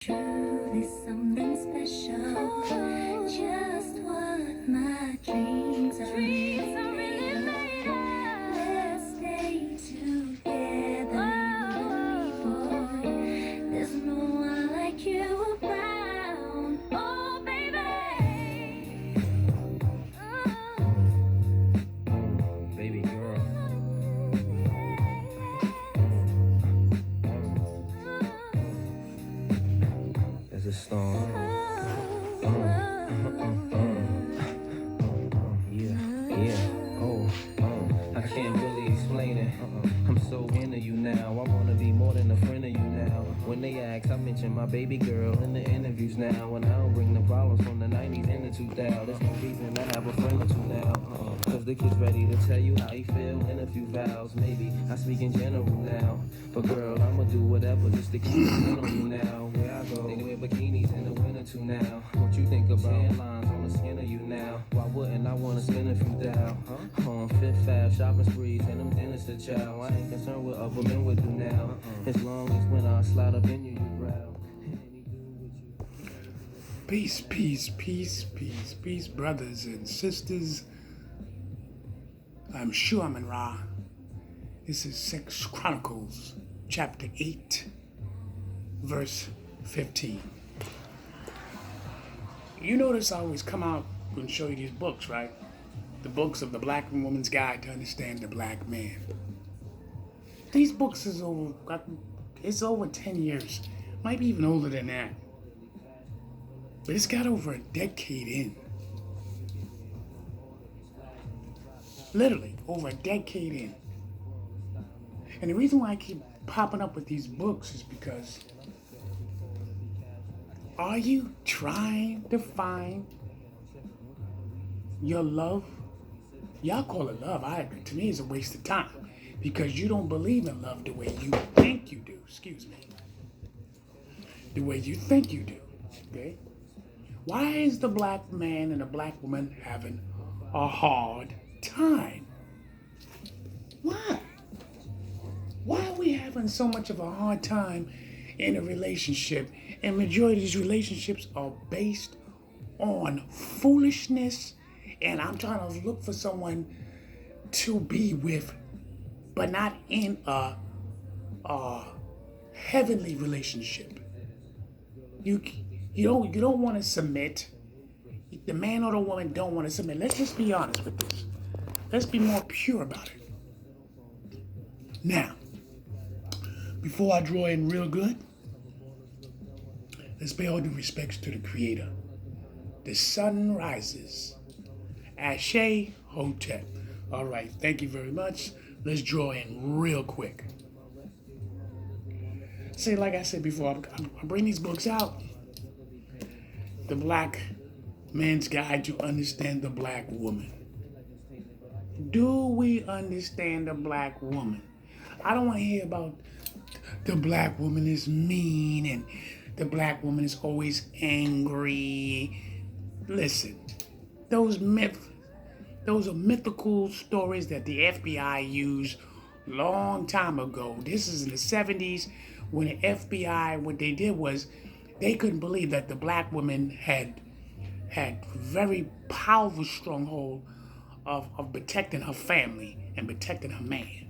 Truly something special, just what my dreams are really made of. Let's stay together, boy. There's no one like you around, oh baby. Baby girl. There's a storm. Yeah. I can't really explain it. I'm so into you now. I wanna be more than a friend of you now. When they ask, I mention my baby girl in the interviews now. And I don't bring the problems from the 90s and the 2000s. There's no reason to have a friend or two now. Cause the kid's ready to tell you how he feel in a few vows. Maybe I speak in general now. But girl, I'ma do whatever just to keep it on you now. Where I go, they wear bikinis in the winter too now. What you think about lines on the skin of you now? Why wouldn't I wanna spend a few down? On Fifth Ave, shopping sprees, and them dinners to chow. I ain't concerned what other men would do now. As long as when I slide up in you, you growl. Peace, peace, peace, peace, peace, brothers and sisters. I'm sure I'm in Ra. This is 6 Chronicles, chapter 8, verse 15. You notice I always come out and show you these books, right? The books of the Black Woman's Guide to Understand the Black Man. These books is over 10 years, might be even older than that. But it's got over a decade in. Literally, over a decade in. And the reason why I keep popping up with these books is because, are you trying to find your love? Y'all call it love. To me, it's a waste of time because you don't believe in love the way you think you do. Excuse me. The way you think you do. Okay? Why is the black man and the black woman having a hard time? Why? Why are we having so much of a hard time in a relationship? And majority of these relationships are based on foolishness, and I'm trying to look for someone to be with, but not in a heavenly relationship. You don't want to submit. The man or the woman don't want to submit. Let's just be honest with this. Let's be more pure about it. Now, before I draw in real good, let's pay all due respects to the Creator. The sun rises. Ashe Hotep. All right, thank you very much. Let's draw in real quick. See, like I said before, I bring these books out. The Black Man's Guide to Understand the Black Woman. Do we understand the black woman? I don't want to hear about the black woman is mean and the black woman is always angry. Listen, those are mythical stories that the FBI used long time ago. This is in the 70s when the FBI, what they did was they couldn't believe that the black woman had very powerful stronghold of protecting her family and protecting her man.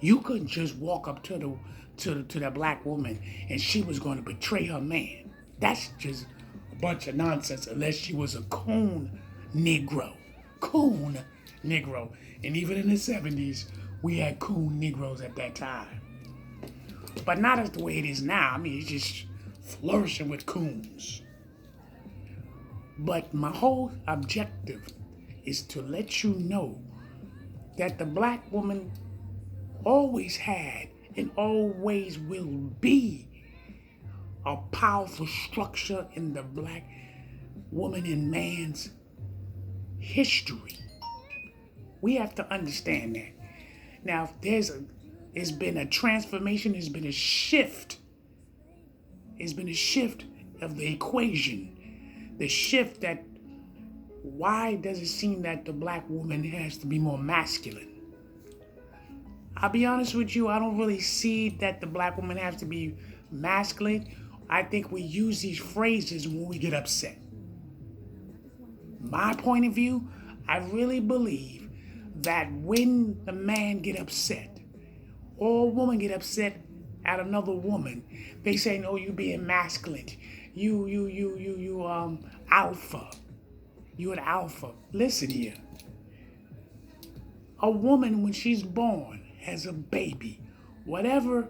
You couldn't just walk up to that black woman and she was going to betray her man. That's just a bunch of nonsense unless she was a coon Negro. Coon Negro. And even in the 70s, we had coon Negroes at that time. But not as the way it is now. I mean, it's just flourishing with coons. But my whole objective is to let you know that the black woman always had and always will be a powerful structure in the black woman and man's history. We have to understand that. Now, it's been a transformation, there's been a shift. It's been a shift of the equation. The shift that, why does it seem that the black woman has to be more masculine? I'll be honest with you, I don't really see that the black woman has to be masculine. I think we use these phrases when we get upset. My point of view, I really believe that when the man get upset or a woman get upset at another woman, they say, "No, you being masculine. You alpha. You an alpha." Listen here. A woman, when she's born, has a baby, whatever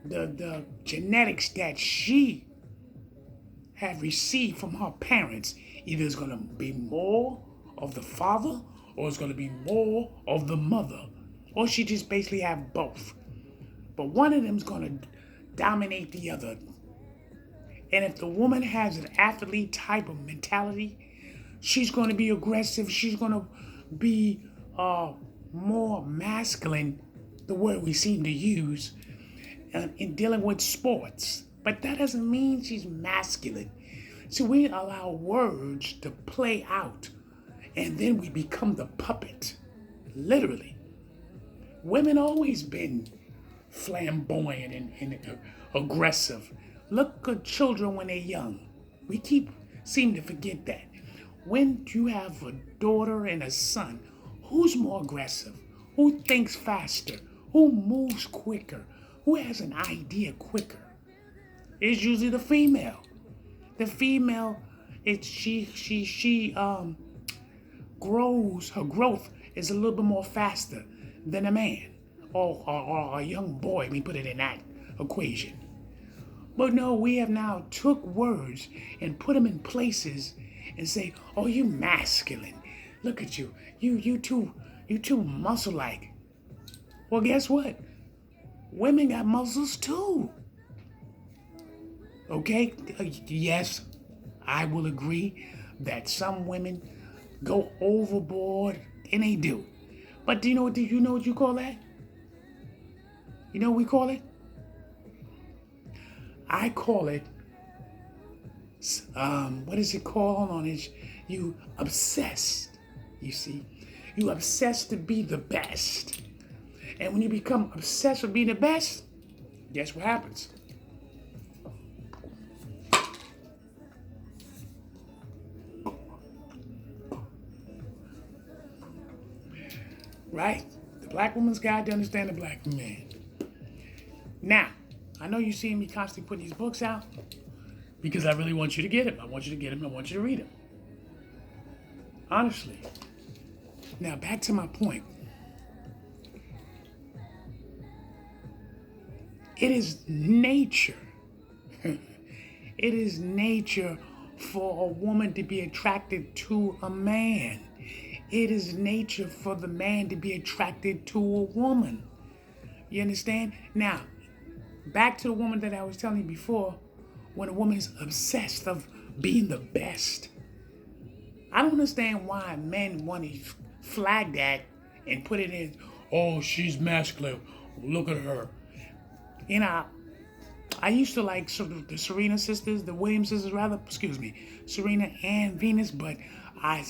the genetics that she have received from her parents, either it's going to be more of the father or it's going to be more of the mother, or she just basically have both. But one of them is going to dominate the other. And if the woman has an athlete type of mentality, she's going to be aggressive. She's going to be more masculine, the word we seem to use, in dealing with sports. But that doesn't mean she's masculine. So we allow words to play out, and then we become the puppet. Literally. Women always been flamboyant and aggressive. Look at children when they're young. We seem to forget that. When you have a daughter and a son, who's more aggressive? Who thinks faster? Who moves quicker? Who has an idea quicker? It's usually the female. The female, she grows, her growth is a little bit more faster than a man or a young boy. We put it in that equation. But no, we have now took words and put them in places and say, "Oh, you masculine. Look at you. You too muscle-like." Well, guess what? Women got muscles too. Okay? Yes, I will agree that some women go overboard, and they do. But do you know what you call that? You know what we call it? I call it, what is it called? Hold on, you obsessed. You see? You obsessed to be the best. And when you become obsessed with being the best, guess what happens? Right? The black woman's got to understand the black man. Now, I know you see me constantly putting these books out because I really want you to get them. I want you to get them. I want you to read them. Honestly. Now, back to my point. It is nature. It is nature for a woman to be attracted to a man. It is nature for the man to be attracted to a woman. You understand? Now, back to the woman that I was telling you before, when a woman is obsessed of being the best. I don't understand why men want to flag that and put it in, "Oh, she's masculine. Look at her." You know, I used to like sort of the Serena sisters, the Williams sisters rather, Serena and Venus, but I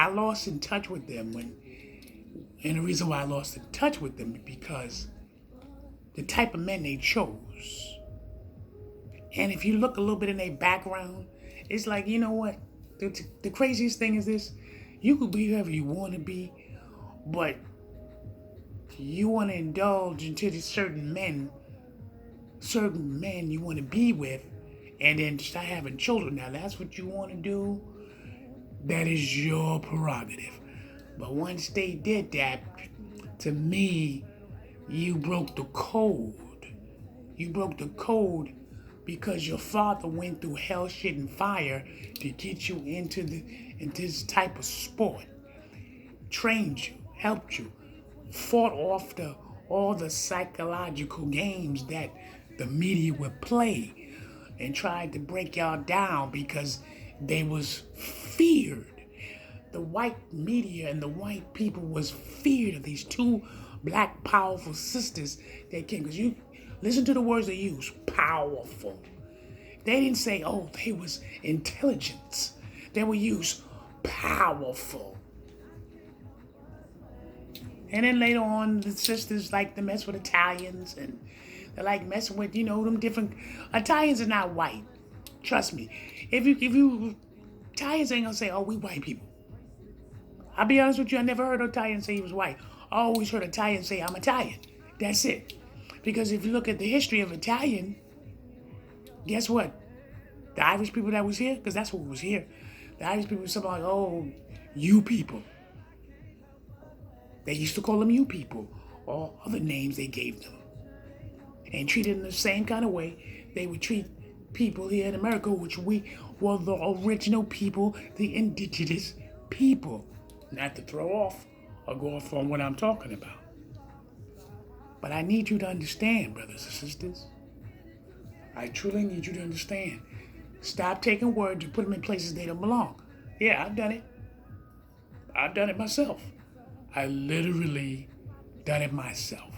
lost in touch with them and the reason why I lost in touch with them is because the type of men they chose. And if you look a little bit in their background, it's like, you know what? The craziest thing is this. You could be whoever you want to be, but you want to indulge into the certain men you want to be with, and then start having children. Now, that's what you want to do. That is your prerogative. But once they did that, to me, you broke the code. You broke the code because your father went through hell, shit, and fire to get you into this type of sport. Trained you, helped you, fought off all the psychological games that the media would play and tried to break y'all down because they was feared. The white media and the white people was feared of these two black powerful sisters that came. Because you listen to the words they use, powerful. They didn't say, "Oh, they was intelligence." They would use powerful. And then later on, the sisters liked to mess with Italians, and They like messing with, them different. Italians are not white. Trust me. If you Italians ain't gonna say, "Oh, we white people." I'll be honest with you. I never heard an Italian say he was white. I always heard Italians say, "I'm Italian." That's it. Because if you look at the history of Italian, guess what? The Irish people that was here, because that's what was here. The Irish people were something like, "Oh, you people." They used to call them you people, or other names they gave them. And treated them the same kind of way they would treat people here in America, which we were the original people, the indigenous people. Not to throw off or go off on what I'm talking about. But I need you to understand, brothers and sisters. I truly need you to understand. Stop taking words and put them in places they don't belong. Yeah, I've done it. I've done it myself. I literally done it myself.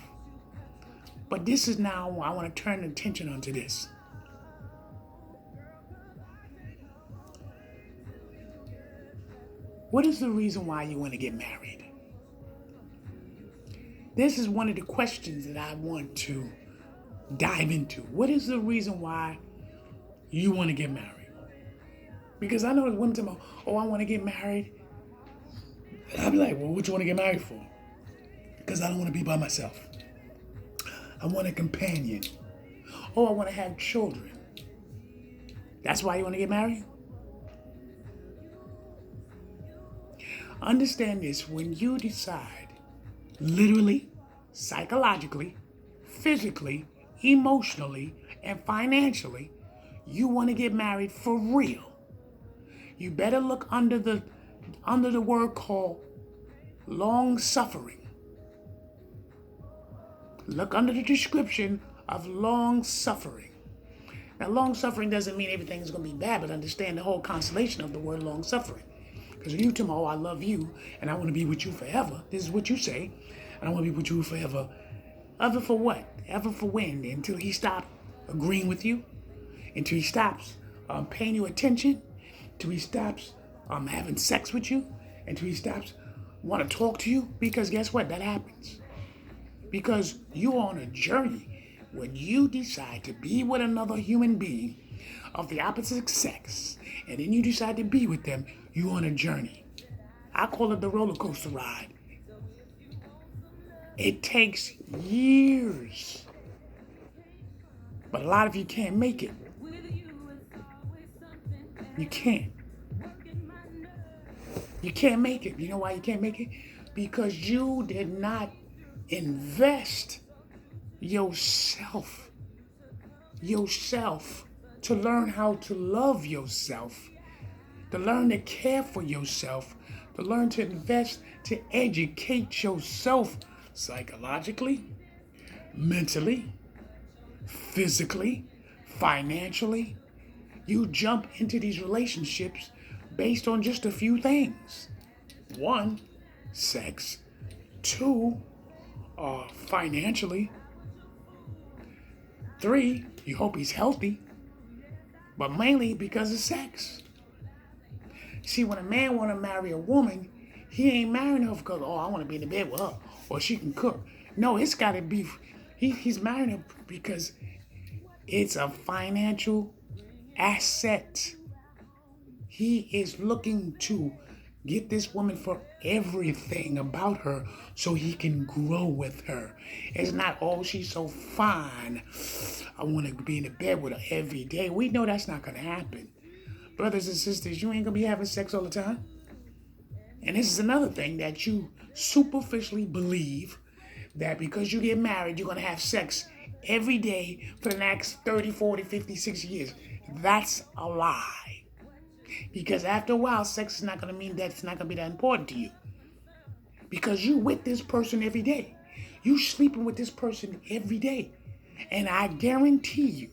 But this is now, I want to turn attention onto this. What is the reason why you want to get married? This is one of the questions that I want to dive into. What is the reason why you want to get married? Because I know there's women talking about, "Oh, I want to get married." And I'll be like, "Well, what you want to get married for?" Because I don't want to be by myself. I want a companion. Oh, I want to have children. That's why you want to get married? Understand this. When you decide, literally, psychologically, physically, emotionally, and financially, you want to get married for real, you better look under the word called long suffering. Look under the description of long suffering. Now, long suffering doesn't mean everything's going to be bad, but understand the whole constellation of the word long suffering. Because when you tell me, "Oh, I love you and I want to be with you forever," this is what you say. "I want to be with you forever." Ever for what? Ever for when? Until he stops agreeing with you? Until he stops paying you attention? Until he stops having sex with you? Until he stops want to talk to you? Because guess what? That happens. Because you're on a journey. When you decide to be with another human being of the opposite sex, and then you decide to be with them, you're on a journey. I call it the roller coaster ride. It takes years. But a lot of you can't make it. You can't. You can't make it. You know why you can't make it? Because you did not invest yourself to learn how to love yourself, to learn to care for yourself, to learn to invest, to educate yourself psychologically, mentally, physically, financially. You jump into these relationships based on just a few things. 1, sex. 2, financially. 3, you hope he's healthy, but mainly because of sex. See, when a man want to marry a woman, he ain't marrying her because, "Oh, I want to be in the bed with her, or she can cook." No, it's got to be, he's marrying her because it's a financial asset. He is looking to get this woman for everything about her so he can grow with her. It's not, "Oh, she's so fine, I want to be in the bed with her every day." We know that's not going to happen. Brothers and sisters, you ain't going to be having sex all the time. And this is another thing that you superficially believe, that because you get married, you're going to have sex every day for the next 30, 40, 50, 60 years. That's a lie. Because after a while, sex is not going to mean that it's not going to be that important to you. Because you with this person every day. You sleeping with this person every day. And I guarantee you,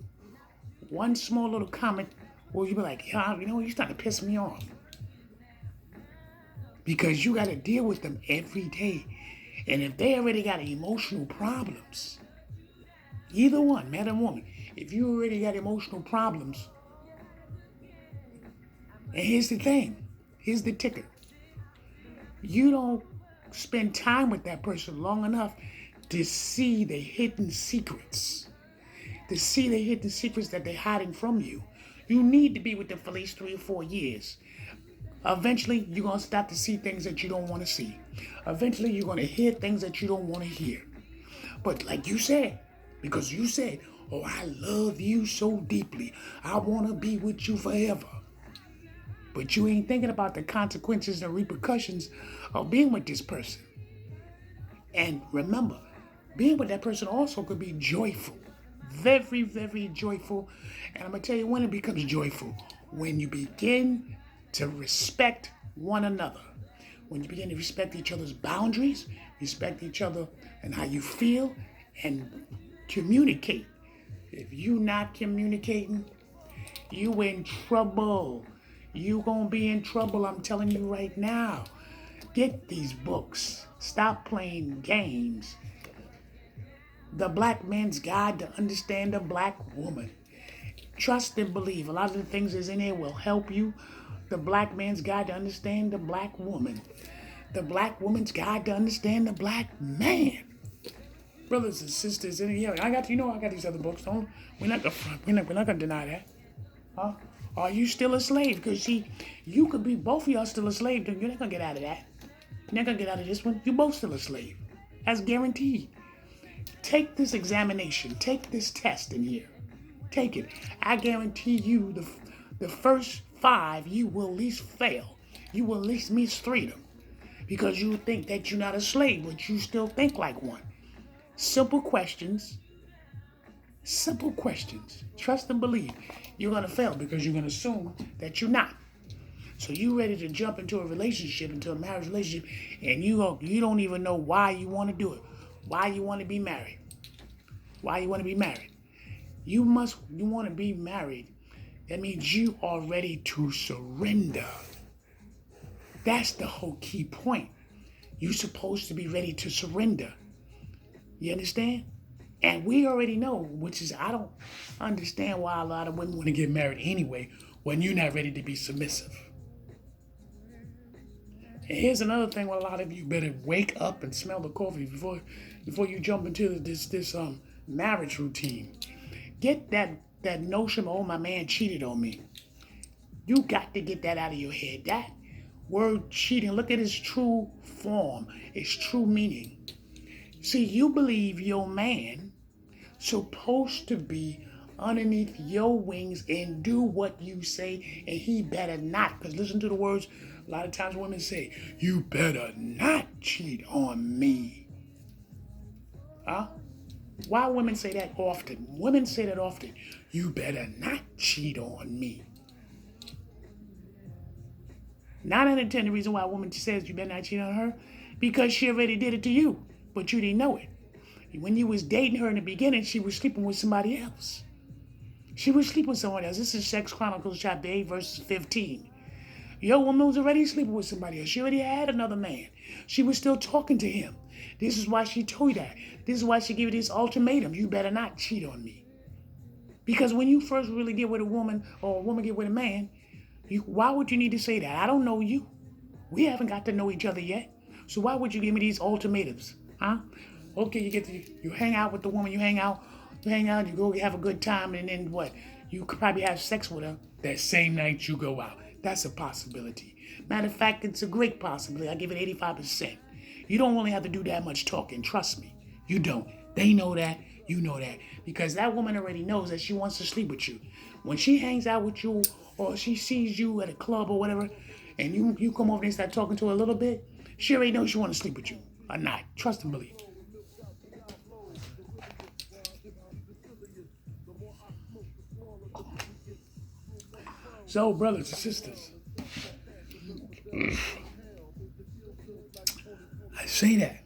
one small little comment where you be like, "Yeah, you're starting to piss me off." Because you got to deal with them every day. And if they already got emotional problems, either one, man or woman, if you already got emotional problems, and here's the thing, here's the ticker. You don't spend time with that person long enough to see the hidden secrets. to see the hidden secrets that they're hiding from you. You need to be with them for at least 3 or 4 years. Eventually, you're going to start to see things that you don't want to see. Eventually, you're going to hear things that you don't want to hear. But like you said, because you said, oh, I love you so deeply. I want to be with you forever. But you ain't thinking about the consequences and repercussions of being with this person. And remember, being with that person also could be joyful. Very, very joyful. And I'm going to tell you when it becomes joyful. When you begin to respect one another. When you begin to respect each other's boundaries, respect each other and how you feel, and communicate. If you not communicating, you in trouble. You gonna be in trouble, I'm telling you right now. Get these books. Stop playing games. The Black Man's Guide to Understand a Black Woman. Trust and believe. A lot of the things that's in here will help you. The Black Man's Guide to Understand the Black Woman. The Black Woman's Guide to Understand the Black Man. Brothers and sisters in here, I got these other books. We're not gonna deny that. Huh? Are you still a slave? Because see, you could be both of y'all still a slave, then you're not gonna get out of that. You're not gonna get out of this one. You're both still a slave. That's guaranteed. Take this examination. Take this test in here. Take it. I guarantee you the first 5 you will at least fail. You will at least miss 3 of them. Because you think that you're not a slave, but you still think like one. Simple questions. Simple questions. Trust and believe. You're going to fail because you're going to assume that you're not. So you ready to jump into a relationship, into a marriage relationship, and you don't even know why you want to do it. Why you want to be married. Why you want to be married. You want to be married. That means you are ready to surrender. That's the whole key point. You're supposed to be ready to surrender. You understand? And we already know, which is, I don't understand why a lot of women want to get married anyway when you're not ready to be submissive. And here's another thing where a lot of you better wake up and smell the coffee before you jump into this marriage routine. Get that notion, oh, my man cheated on me. You got to get that out of your head. That word cheating, look at its true form, its true meaning. See, you believe your man supposed to be underneath your wings and do what you say, and he better not. Because listen to the words, a lot of times women say, you better not cheat on me. Huh? Why women say that often? Women say that often. You better not cheat on me. 9 out of 10, the reason why a woman says you better not cheat on her, because she already did it to you, but you didn't know it. When you was dating her in the beginning, she was sleeping with somebody else. She was sleeping with someone else. This is Chronicles chapter 8, verse 15. Your woman was already sleeping with somebody else. She already had another man. She was still talking to him. This is why she told you that. This is why she gave you this ultimatum. You better not cheat on me. Because when you first really get with a woman, or a woman get with a man, why would you need to say that? I don't know you. We haven't got to know each other yet. So why would you give me these ultimatums? Huh? Okay, you hang out with the woman, you hang out, you go have a good time, and then what? You could probably have sex with her that same night you go out. That's a possibility. Matter of fact, it's a great possibility. I give it 85%. You don't really have to do that much talking. Trust me. You don't. They know that. You know that. Because that woman already knows that she wants to sleep with you. When she hangs out with you, or she sees you at a club or whatever, and you come over and start talking to her a little bit, she already knows she wants to sleep with you. Or not. Trust and believe. So, brothers and sisters, I say that.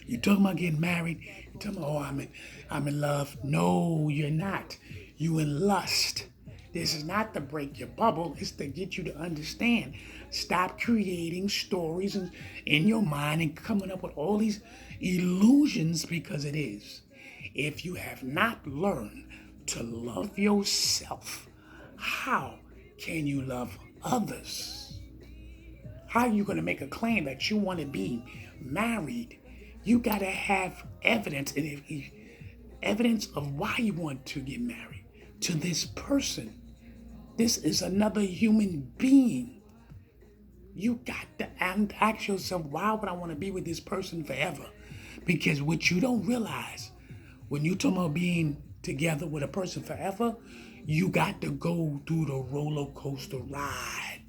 You're talking about getting married. You're talking about, oh, I'm in love. No, you're not. You in lust. This is not to break your bubble. It's to get you to understand. Stop creating stories in your mind and coming up with all these illusions, because it is. If you have not learned to love yourself, how can you love others? How are you going to make a claim that you want to be married You got to have evidence, and evidence of why you want to get married to this person. This is another human being. You got to ask yourself, why would I want to be with this person forever? Because what you don't realize, when you talk about being together with a person forever, you got to go through the roller coaster ride.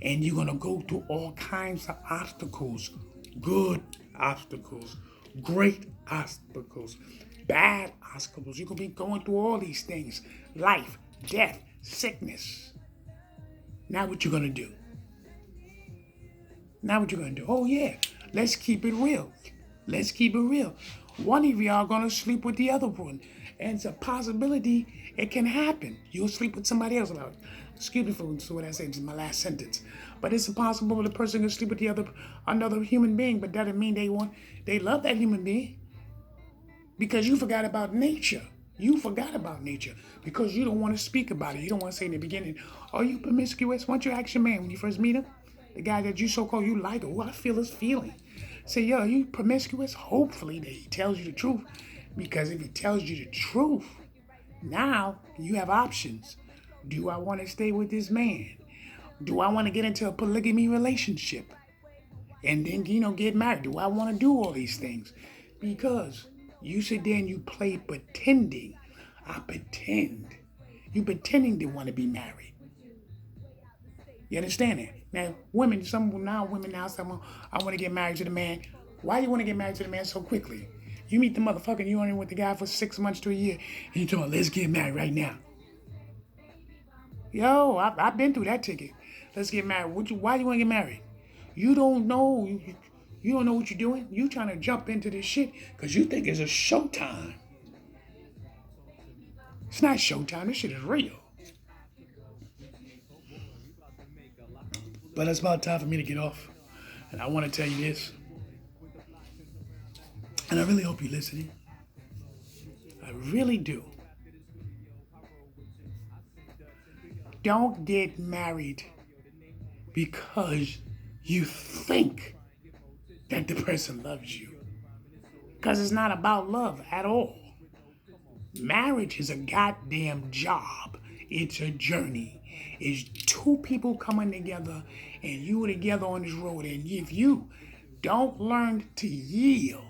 And you're going to go through all kinds of obstacles. Good obstacles. Great obstacles. Bad obstacles. You're going to be going through all these things. Life, death, sickness. Now what you going to do? Now what you going to do? Oh yeah, let's keep it real. Let's keep it real. One of y'all going to sleep with the other one. And it's a possibility it can happen. You'll sleep with somebody else. Excuse me for what I said, it's my last sentence. But it's possible the person can sleep with another human being, but that doesn't mean they love that human being. Because you forgot about nature. You forgot about nature because you don't want to speak about it. You don't want to say in the beginning, are you promiscuous? Why don't you ask your man when you first meet him? The guy that you so-called you like, oh, I feel his feeling. Say, yo, are you promiscuous? Hopefully that he tells you the truth. Because if he tells you the truth, now you have options. Do I want to stay with this man? Do I want to get into a polygamy relationship? And then, get married? Do I want to do all these things? Because you sit there and you play pretending. I pretend. You pretending to want to be married. You understand that? Now, women now, some I want to get married to the man. Why do you want to get married to the man so quickly? You meet the motherfucker and you only with the guy for 6 months to a year, and you talking about, let's get married right now. Yo, I've been through that ticket. Let's get married. Why do you want to get married? You don't know. You don't know what you're doing. You trying to jump into this shit because you think it's a showtime. It's not showtime. This shit is real. But it's about time for me to get off. And I want to tell you this. And I really hope you're listening. I really do. Don't get married because you think that the person loves you. Because it's not about love at all. Marriage is a goddamn job. It's a journey. It's two people coming together and you are together on this road. And if you don't learn to yield,